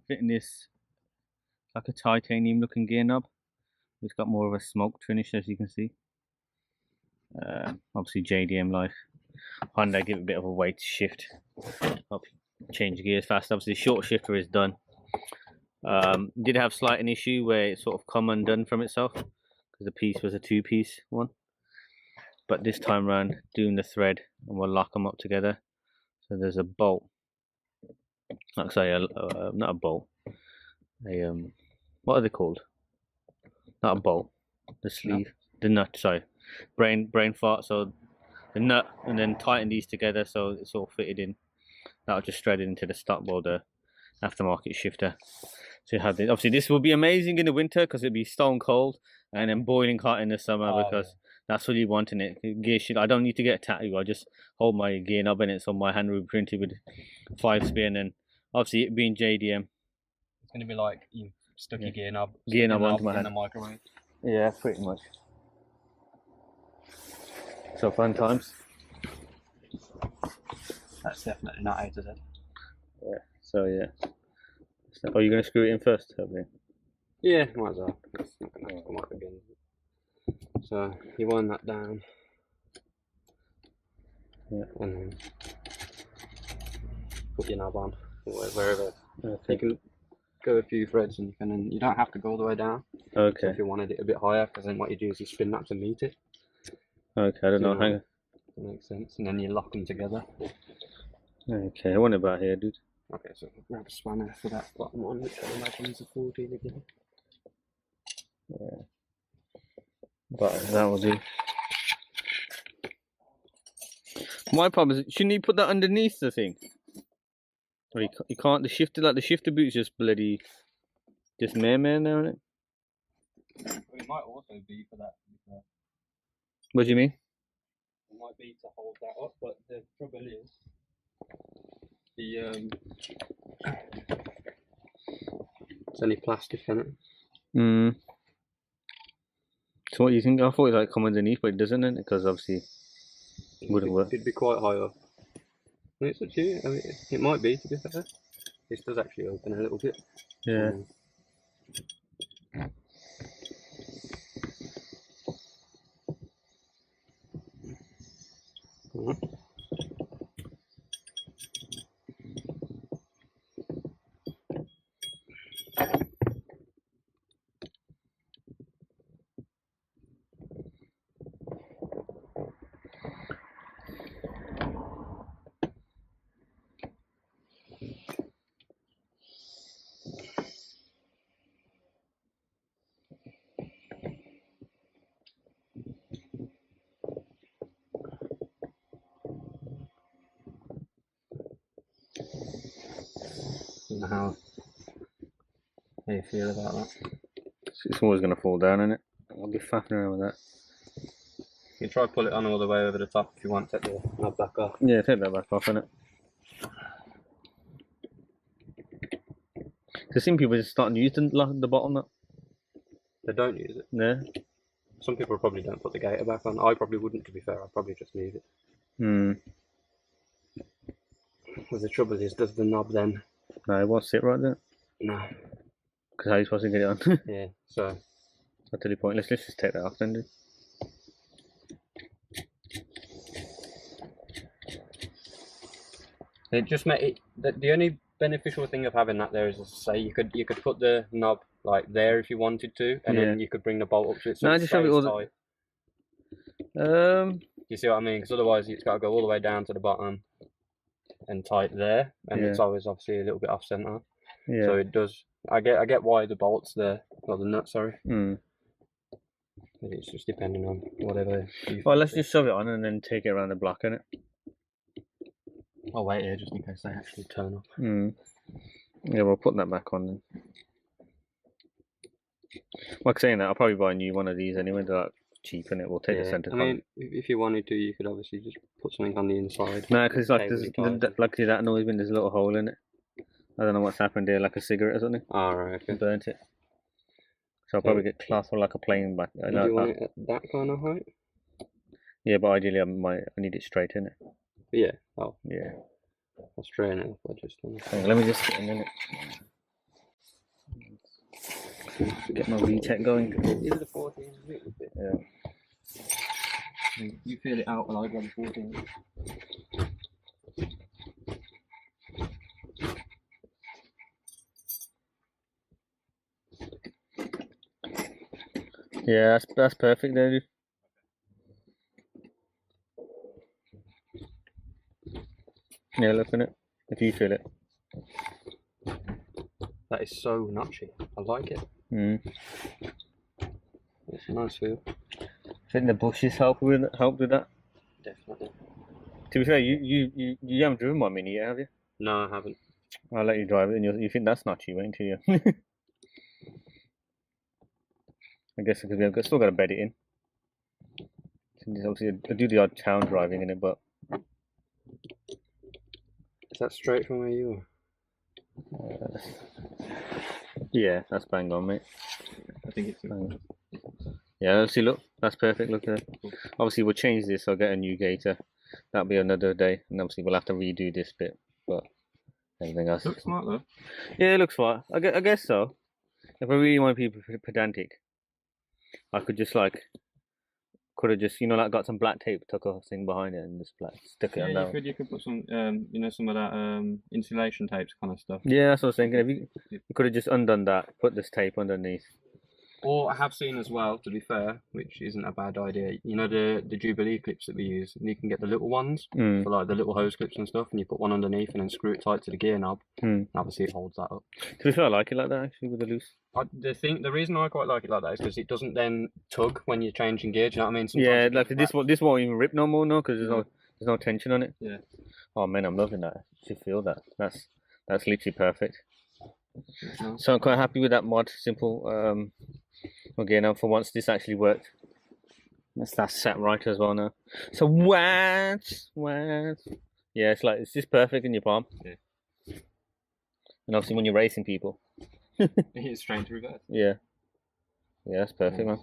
fitting this like a titanium looking gear knob. It's got more of a smoked finish, as you can see. Obviously JDM life. Honda give it a bit of a weight shift. Help change gears fast. Obviously the short shifter is done. Did have slight an issue where it sort of come undone from itself because the piece was a two-piece one. But this time around, doing the thread, and we'll lock them up together. So there's a bolt. Like sorry, not a bolt. What are they called? Not a bolt. The sleeve. The nut. Sorry, brain fart. So the nut, and then tighten these together so it's all fitted in. That'll just thread it into the stock boulder aftermarket shifter. So you have this. Obviously, this will be amazing in the winter because it'll be stone cold, and then boiling hot in the summer because that's what you want in it. Gear shift. I don't need to get a tattoo. I just hold my gear knob in it, so my hand will be printed with 5-speed, and then obviously it being JDM. It's gonna be like you stuck your gear knob onto my hand in the microwave. Yeah, pretty much. So fun times. That's definitely not A to Z. Yeah. So yeah. Oh, you're gonna screw it in first, hopefully. Yeah, might as well. It's not gonna come up again. So you wind that down. Yeah. And then put your knob on wherever. Okay. You can go a few threads, and you don't have to go all the way down. Okay. So if you wanted it a bit higher, because then what you do is you spin that to meet it. Okay, I don't know. Hang on. That makes sense. And then you lock them together. Okay, I want it about here, dude. Okay, so grab a spanner for that bottom one, which I imagine is a 14 again. Yeah. But that will do. My problem is, shouldn't you put that underneath the thing? Or you can't. The shifter boot's just bloody, just man there, isn't it? Well, it might also be for that. What do you mean? It might be to hold that up, but the trouble is, it's only plastic in it. Hmm. So what do you think? I thought it like come underneath, but it doesn't, because obviously it wouldn't work. It'd be quite high up. It's up to you. I mean, it might be, to be fair. This does actually open a little bit. Yeah. How you feel about that? It's always going to fall down, isn't it? I'll be faffing around with that. You can try to pull it on all the way over the top if you want to take the knob back off. Yeah, take that back off, innit? Because some people just starting to use the bottom nut. They don't use it? Yeah. Some people probably don't put the gaiter back on. I probably wouldn't, to be fair. I'd probably just leave it. Hmm. Well, the trouble is, does the knob then... No, it won't sit right there. No. Because how are you supposed to get it on? Yeah, so... That's really pointless. Let's just take that off then, dude. It just made it... The only beneficial thing of having that there is, as I say, you could put the knob like there if you wanted to, and then you could bring the bolt up to it so it stays tight. You see what I mean? Because otherwise it's got to go all the way down to the bottom and tight there, and it's always obviously a little bit off center. Yeah. So it does. I get why the bolt's there, or the nut, sorry. Mm. But it's just depending on whatever. Well, let's just shove it on and then take it around the block, innit? I'll wait here just in case they actually turn off. Mm. Yeah, we'll put that back on then. Like saying that, I'll probably buy a new one of these anyway. They're like cheap, and it will take the center. I mean, if you wanted to, you could obviously just put something on the inside. No, because like luckily that annoys me. There's a little hole in it. I don't know what's happened there, like a cigarette or something. Oh, right, okay. Burnt it. So I'll probably get cloth or like a plain back. Do you want it at that kind of height? Yeah, but ideally I need it straight in it. Yeah. Oh. Yeah. I'll straighten it up. Let me just get in it. Get my VTEC going. Is it a 14? Yeah. You feel it out when I go to 14. Yeah, that's perfect there, dude. Yeah, look at it. If you feel it. That is so notchy. I like it. It's a nice feel. I think the bushes help with that. Definitely. To be fair, you haven't driven my Mini yet, have you? No, I haven't. I'll let you drive it, and you think that's notchy, won't you? I guess because we've still got to bed it in. Obviously, I do the odd town driving in it, but is that straight from where you are? Yeah, that's bang on, mate. I think it's. Yeah, see, look, that's perfect. Look at it. Obviously, we'll change this. I'll get a new gator. That'll be another day, and obviously, we'll have to redo this bit, but everything else. Looks smart though. Yeah, it looks smart. I guess so. If I really want to be pedantic, I could just could have just got some black tape tuck a thing behind it and just stick it on that. You could put some some of that insulation tapes kind of stuff. Yeah, that's what I was thinking. If you could have just undone that, put this tape underneath. Or I have seen as well, to be fair, which isn't a bad idea. You know the Jubilee clips that we use, and you can get the little ones for like the little hose clips and stuff, and you put one underneath and then screw it tight to the gear knob. And obviously it holds that up. To be fair, I like it like that actually with the loose. The reason I quite like it like that is because it doesn't then tug when you're changing gear. Do you know what I mean? Sometimes like this won't even rip no more, no, because there's no tension on it. Yeah. Oh man, I'm loving that. You feel that? That's literally perfect. So I'm quite happy with that mod. Simple. Okay, now for once this actually worked. That's set right as well now. So what? Yeah, it's just perfect in your palm. Yeah. And obviously when you're racing people. It's straight to reverse. Yeah. Yeah, that's perfect, man.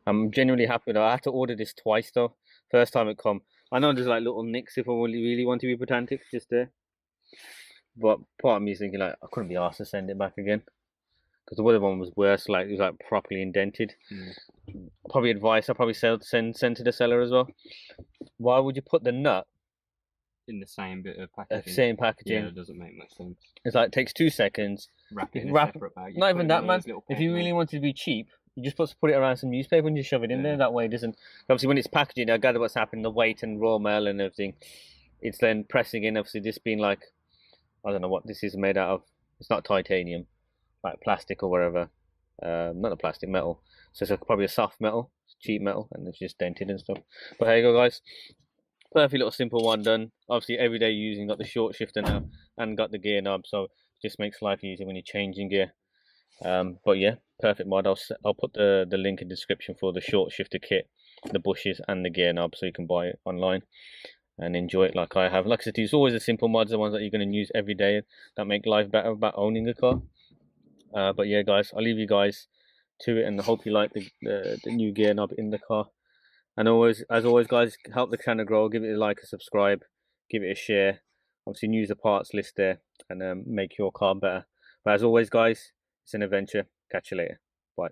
I'm genuinely happy with it. I had to order this twice though. First time it come. I know there's like little nicks if I really want to be pedantic, just there. But part of me is thinking I couldn't be asked to send it back again. Because the other one was worse, it was properly indented. Probably advice I'll probably send to the seller as well. Why would you put the nut in the same bit of packaging? Same packaging. Yeah, it doesn't make much sense. It's it takes 2 seconds. Wrap it in a separate bag. Not even that, man. If you really wanted to be cheap, you just put it around some newspaper and just shove it in there. That way it doesn't. Obviously, when it's packaging, I gather what's happening, the weight and raw mail and everything. It's then pressing in. Obviously, this being I don't know what this is made out of. It's not titanium. Like plastic or whatever, not a plastic, metal. So it's probably a soft metal, cheap metal, and it's just dented and stuff. But here you go, guys. Perfect little simple one done. Obviously, everyday using, got the short shifter now and got the gear knob, so it just makes life easier when you're changing gear. But yeah, perfect mod. I'll put the link in the description for the short shifter kit, the bushes, and the gear knob, so you can buy it online and enjoy it like I have. Like I said, it's always the simple mods, the ones that you're going to use every day that make life better about owning a car. But yeah, guys, I'll leave you guys to it, and I hope you like the new gear knob in the car. And as always, guys, help the channel grow. Give it a like, a subscribe, give it a share. Obviously, use the parts list there, and make your car better. But as always, guys, it's an adventure. Catch you later. Bye.